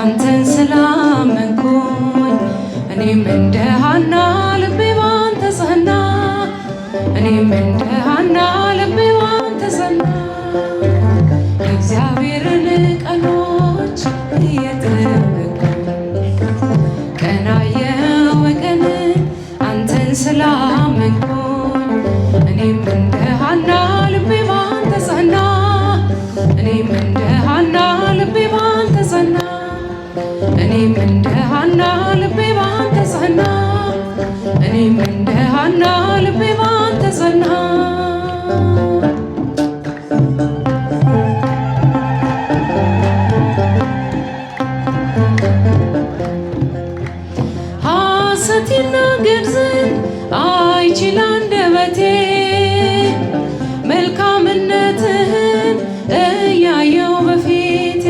አንተን ስላመንኩኝ እኔም እንደ ሐና ልቤ ባንተ ጸና እኔም እንደ ሐና ልቤ ባንተ ጸና የእግዚአብሔርን ቀኖች እየጠበቅኩ ቀናየሁ ቀን አንተን ስላመንኩኝ እኔም እንደ ሐና ልቤ ባንተ ጸና እኔም እንደ ሐና ልቤ ባንተ ጸና እኔም እንደ ሐና ልቤ ባንተ ጸና እኔም እንደ ሐና ልቤ ባንተ ጸና ሐሰት ይናገር ዘንድ አይችል አንደበቴ መልካምነትህን እያየው በፊቴ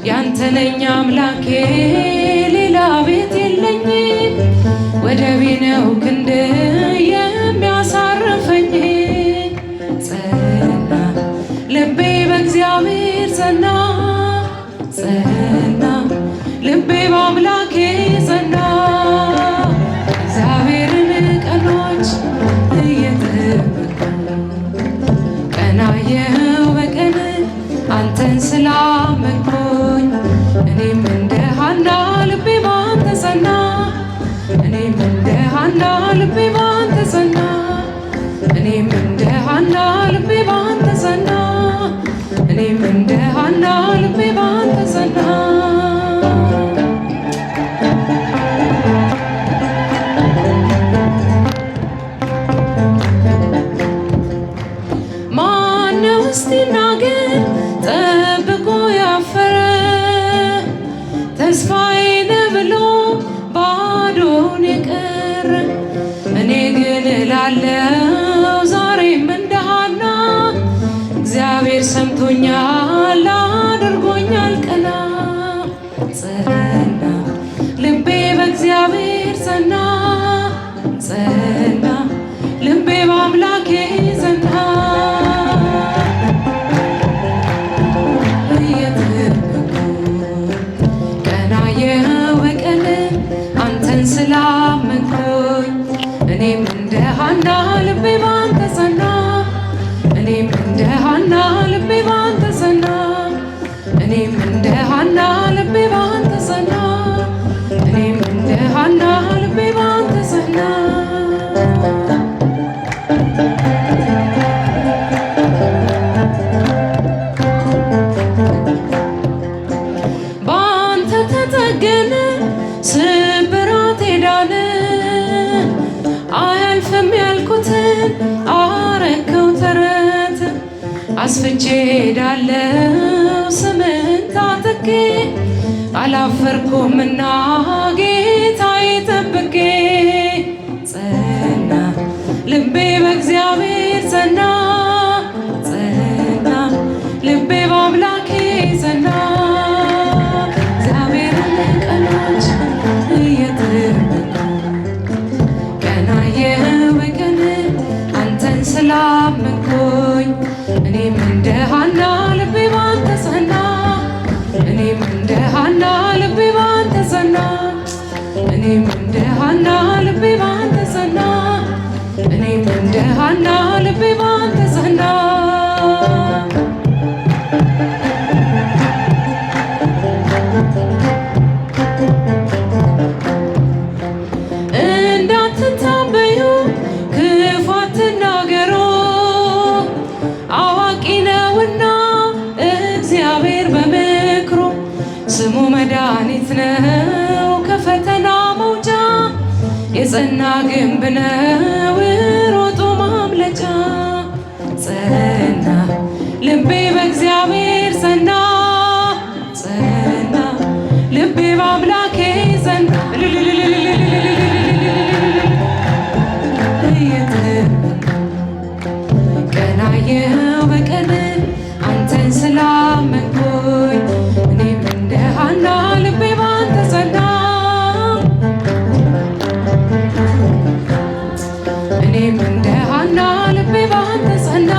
ያንተ ነኝ አምላኬ ሌላ ቤት የለኝም ወደቤ ነው ክንድ የሚያሳርፈኝ ጸና ልቤ በእግዚአብሔር ጸና ጸና ልቤ በአምላኬ ጸና እግዚአብሔርን ቀኖች እየጠበቅኩ ቀናየሁ በቀን አንተን ስላመንኩኝ እኔም እንደ ሐና ልቤ ባንተ ጸና እኔም እንደ ሐና ልቤ ባንተ ጸና እኔም እንደ ሐና ልቤ ባንተ ጸና እኔም እንደ ሐና ልቤ ባንተ ጸና ማነው እስቲ ይናገር ጠብቆ ያፈረ ተስፋዬ ነህ ብሎ ባዶን የቀረ እኔ ግን እላለሁ ዛሬም እንደ ሐና እግዚአብሔር ሰምቶኛል አድርጎኛል ቀና ጸና ልቤ በእግዚአብሔር ጸና ጸና ልቤ በአምላኬ ጸና ቀናየሁ ቀን አንተን ስላመንኩኝ እኔም እንደ ሐና ልቤ ባንተ ጸና እኔም እንደ ሐና ልቤ ባንተ ጸና እኔም እንደ ሐና ልቤ ባንተ ጸና እኔም እንደ ሐና ልቤ ባንተ ጸና ባንተ ተጠገነ ስብራቴ ዳነ አያልፍም ያልኩትን አረከው ተረት አስፍቼ ሄዳለሁ ስምን ታጥቄ አላፈርኩምና ጌታዬ ጠብቄ ጸና ልቤ በእግዚአብሔር ጸና ጸና ልቤ በአምላኬ ጸና እግዚአብሔርን ቀኖች እየጠበቅኩ ቀናየሁ ቀን አንተን ስላመንኩኝ እኔም እንደ ሐና ልቤ ባንተ ጸና እኔም እንደ ሐና ልቤ ባንተ ጸና እኔም እንደ ሐና ልቤ ባንተ ጸና እኔም እንደ ሐና ልቤ ባንተ ጸና እንዳትታበዩ ክፉ አትናገሩ አዋቂ ነውና እግዚአብሔር በምክሩ ስሙ መድኃኒት ነው ከፈተና መውጫ የጸና ግንብ ነው ሮጦ ማምለጫ ጸና ልቤ በእግዚአብሔር ጸና ጸና ልቤ በአምላኬ ጸና ቀናየሁ ቀን አንተን ስላመንኩኝ እኔም እንደ ሐና ልቤ ባንተ ጸና እኔም እንደ ሐና ልቤ ባንተ ጸና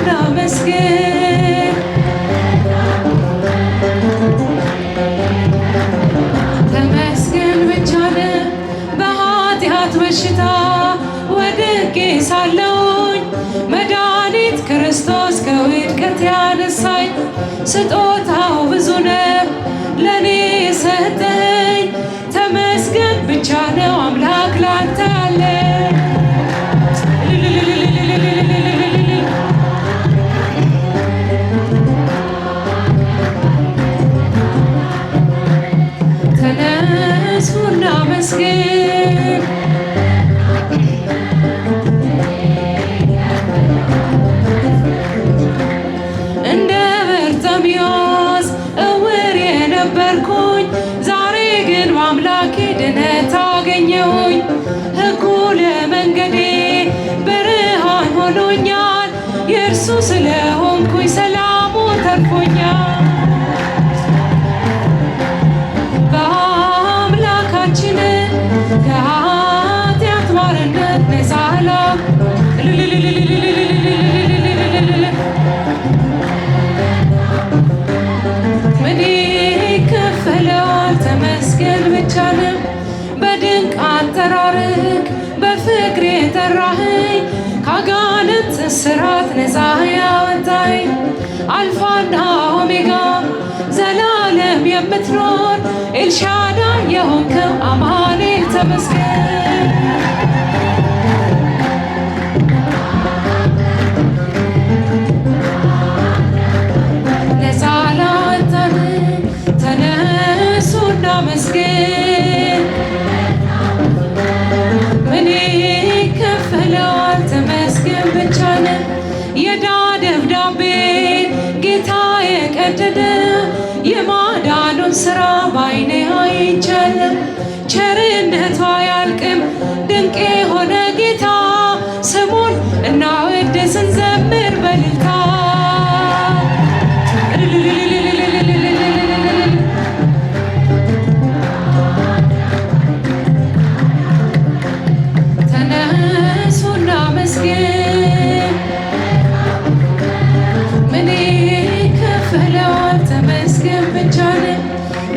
እናመስግን። ተመስገን ብቻ ነው በኃጢአት በሽታ ወድቄ ሳለሁኝ መድኃኒት ክርስቶስ ከውድቀት ያነሳኝ ስጦታው ብዙ ነው ለኔ የሰጠኝ። ተመስገን ብቻ ነው አምላክ ላንተ ያለ ተነሱ እናመስግን። እንደ በርጤሜዎስ እውር የነበርኩኝ ዛሬ ግን በአምላኬ ድነት አገኘሁኝ። ሕጉ ለመንገዴ ብርሃን ሆኖኛል። የእርሱ ስለሆንኩኝ ሰላሙ ተርፎኛል። በአምላካችን ከኃጢአት ባርነት ነፃ ምን ይከፈለዋል? ተመስገን ብቻ ነው። በድንቅ አጠራርክ በፍቅር የጠራኸኝ ከአጋንንት እስራት ነፃ ያወጣኝ አልፋና ኦሜጋ ዘላለም የምትኖር ኤልሻዳይ የሆንከው አማኑኤል ተመስገን። ነፃ ላወጣን ተነሱ እናመስግን። ምን ይከፈለዋል? ተመስገን ብቻ ነው። የዕዳ ደብዳቤን ጌታ የቀደደ የማዳኑን ሥራ ባይኔ አይቻለሁ። ቸርነቱ አያልቅም ድንቅ የሆነ ጌታ ስሙን እናወድስ እንዘምር በእልልታ። ተነሱ እናመስግን። ምን ይከፈለዋል? ተመስገን ብቻ ነው።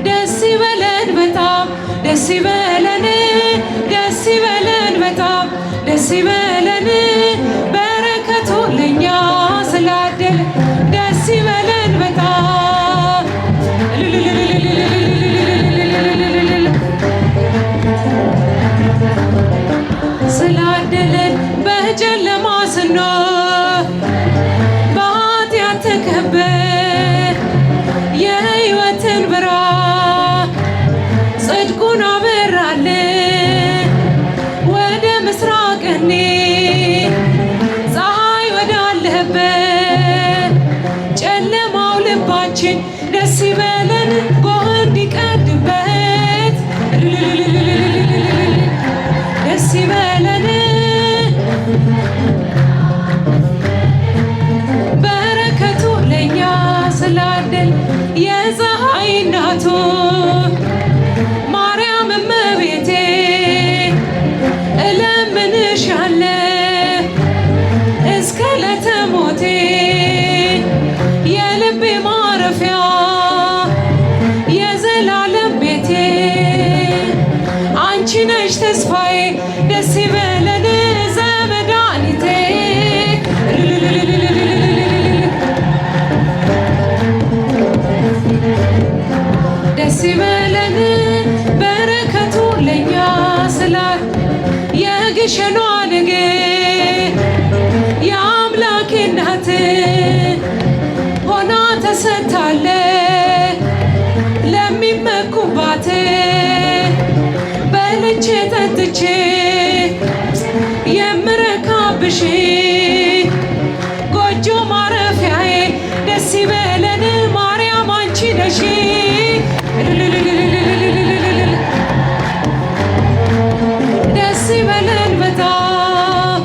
ደስ ይበለን በጣም ደስ ይበለን፣ ደስ ይበለን በጣም ደስ ይበለን፣ በረከቱ ለኛ ስላደለ ደስ ይበለን በጣም ስላደለን። በጨለማ ስንኖር በኃጢአት ተከበን የሕይወትን ብርሃን ጽድቁን አበራልን። ወደ ምስራቅ እንሂድ ፀሐይ ወዳለበት ጨለማው ልባችን ደስ ይበለን ጎህ እንዲቀድበት ደስ ይበለን በረከቱ ለኛ ስላደል የፀሐይ እናቱ ማርያም እመቤቴ እለምንሻለሁ እስከ ዕለተ ሞቴ የልቤ ማረፊያ የዘላለም ቤቴ አንቺ ነሽ ተስፋዬ ደስ ይበለን ዘመድኃኒቴ ደስ ይበለን በረከቱ ለኛ ስላል የግሸኗ ንግሥት የአምላኬ እናት ሆና ተሰጥታለ ለሚመኩባት በልቼ ጠጥቼ የምረካብሽ ጎጆ ማረፊያዬ ደስ ይበለን ማርያም አንቺ ነሽ። ደስ ይበለን በጣም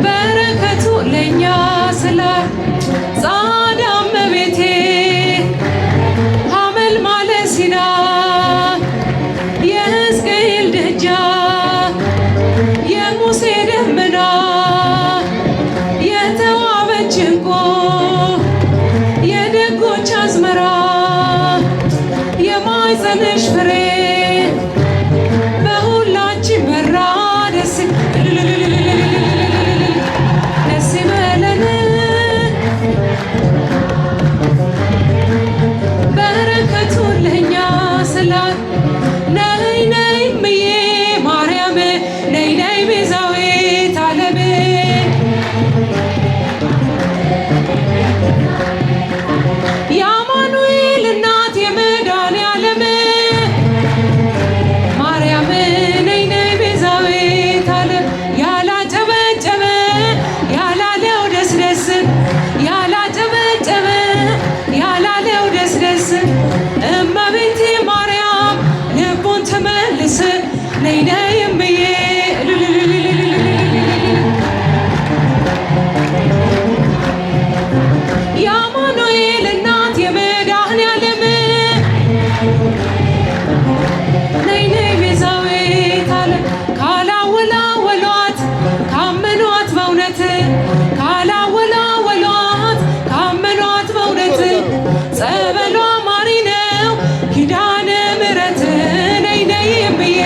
በረከቱ ለኛ ስላል ጻዳ እመቤቴ ሐመልማለ ሲና የሕዝቅኤል ደጃፍ የሙሴ ደመና የተዋበ ካመኗት በእውነት ካላወላወሏት ካመኗት በእውነት ጸበሏ ማሪ ነው ኪዳነ ምሕረት ነይ ነይ ብዬ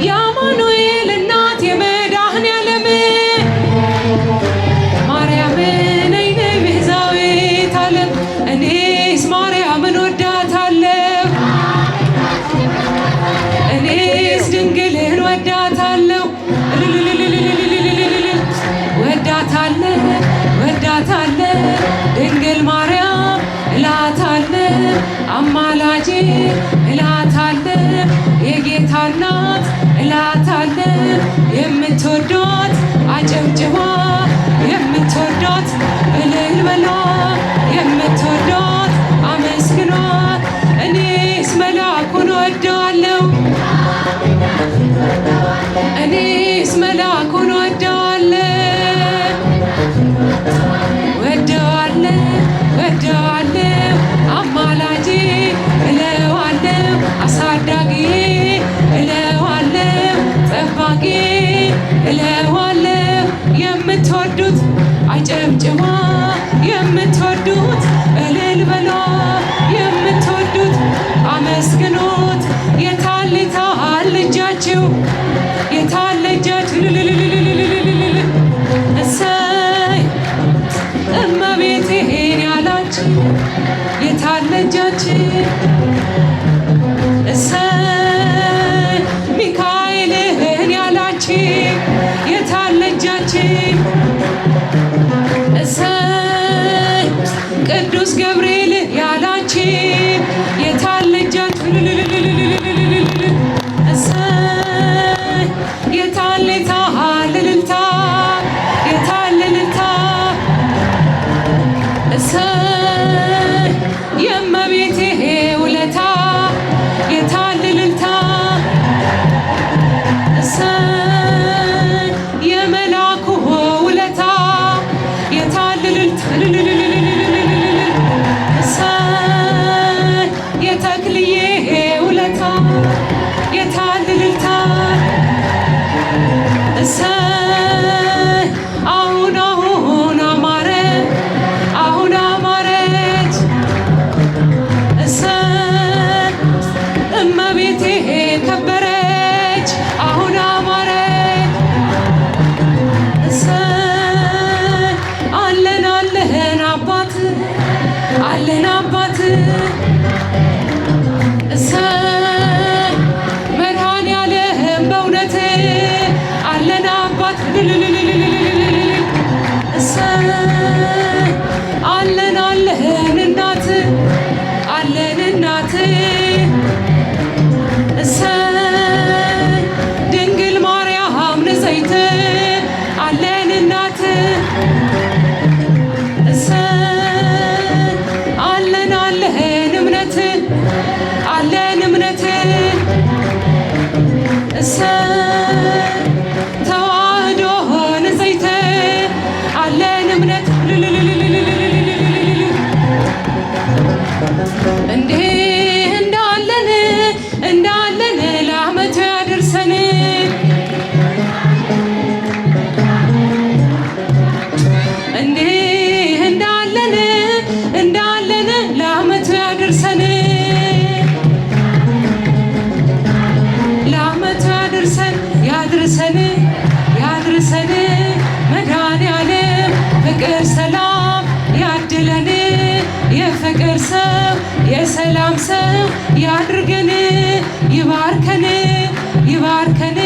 የአማኑኤል እናት የመድኃኔዓለም ማርያም ነይ ነይ ቤዛዊተ ዓለም እኔስ ማርያምን ወዳታለሁ እኔስ ድንግልን ወዳታለሁ ወዳታለሁ ወዳታለሁ ድንግል ማርያም እላታለሁ አማላጄ እላታለሁ የጌታ እናት እላታለሁ የምትወዷት አጨብጭባ የምትወዷት እልል በሏ የምትወዷት አመስግኗት እኔስ መልአኩን ወደዋለሁ እኔስ መልአኩን ወደዋለሁ ወደዋለሁ ወደዋለሁ አማላጄ እለዋለሁ አሳዳጊዬ እለዋለሁ ጠባቂ እለዋለሁ የምትወዱት አጨብጭባ የምትወዱት እልል በሏ የምትወዱት አመስግኑት የታል የታል እጃችሁ የታል እጃችሁ እሰይ እመቤቴን ያላችሁ የታል እጃችሁ እሰይ ሚካኤልን ያላችሁ የታል እጃችሁ እሰይ ቅዱስ ገብርኤል ያላችሁ የታል እጃችሁ እሰይ የታል የታል እልልታ የታል እልልታ እሰይ የእመቤቴ ውለታ የታል እልልታ እሰይ የመላኩ ውለታ የታል እልልታ እሰይ የተክልዬ ውለታ የታል እልልታ እሰይ አሁን አሁን አማረ አሁን አማረች እሰይ እመቤቴ ከበረች አሁን አማረች እሰይ አለን አለን አባት አለን አባት እሰይ መድኃኔዓለም በእውነት አለን አባት እሰይ አለን አለን እናት አለን እናት እሰይ ድንግል ማርያም ንጽሕት አለን እናት እሰይ አለን አለን እምነት አለን እምነት እሰይ ተዋህዶ ንጽሕት አለን እምነት እንዲህ እንዳለን እንዳለን ለዓመቱ ያድርሰን እንዲህ እንዳለን እንዳለን ለዓመቱ ያድርሰን ለዓመቱ ያድርሰን ያድርሰን ያድርሰን መድኃኔዓለም ፍቅር ሰላም ያድለን የፍቅር ሰው የሰላም ሰው ያድርገን ይባርከን ይባርከን